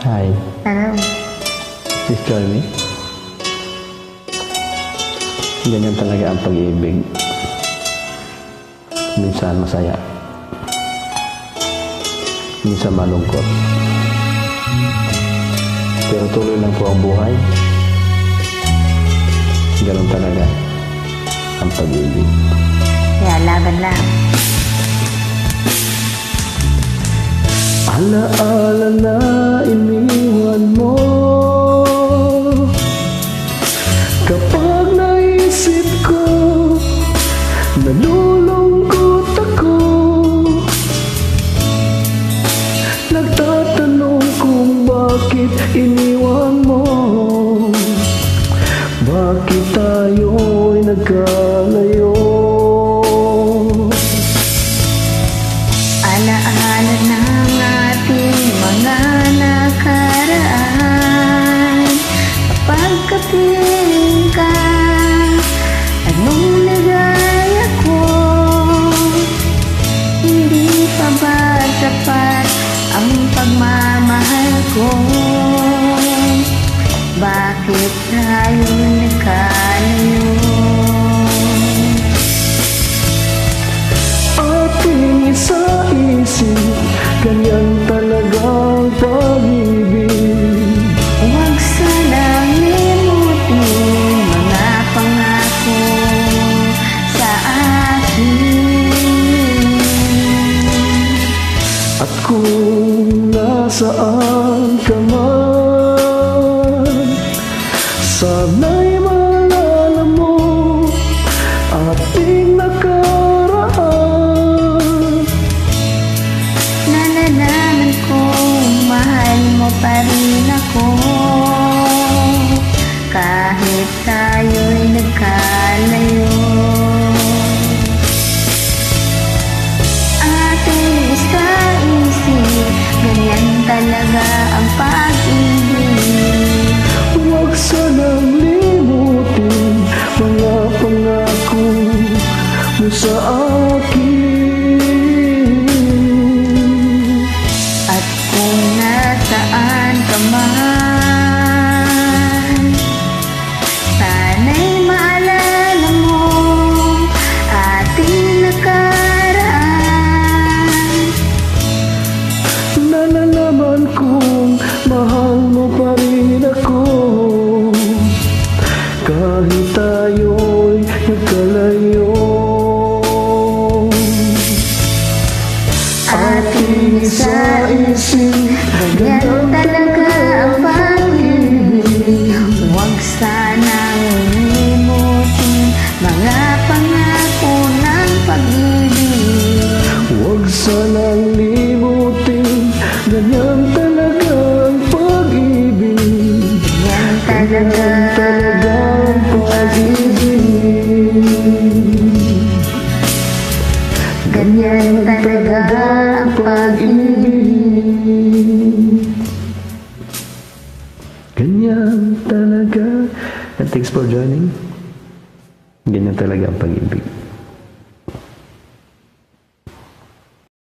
Hi. Hello. Please join me. Ganyan talaga ang pag-ibig. Minsan masaya. Minsan malungkot. Pero tuloy lang po ang buhay. Ganun talaga ang pag-ibig. Kaya laban lang. Alaala na iniwan mo. Kapag naisip ko, nalulungkot ako. Nagtatanong kung bakit iniwan mo. Bakit tayo'y nagkalayo? Alaala ng ating mga nakaraan. Kapag kapiling ka, anong nagaya ko? Hindi pa ba sapat ang pagmamahal ko? Bakit tayo nagkalayo? Ating isa-isip, ganyan talagang pag-ibig. Huwag sanang limutin mga pangako sa akin. At kung nasaan ka man, sana'y maalala mo ating nakaraan. Nalalaman kong mahal mo pa rin ako, kahit tayo'y nagkalayo. Ating isa-isip, ganyan talaga ang pag-ibig. Huwag sanang limutin mga pangako mo sa akin. At kung nasaan ka man, sana'y maalala mo ating nakaraan. Nalalaman kong mahal mo pa rin ako, kahit tayo'y nagkalayo. Ating isa-isip, Ganyan talaga ang pag-ibig. Huwag sanang limutin mga pangako ng pag-ibig. huwag sanang limutin, ganyan talaga ang pag-ibig. Ganyan talaga ang pag-ibig. Ganyan talaga ang pag-ibig. Ganyan talaga. And thanks for joining. Ganyan talaga ang pag-ibig.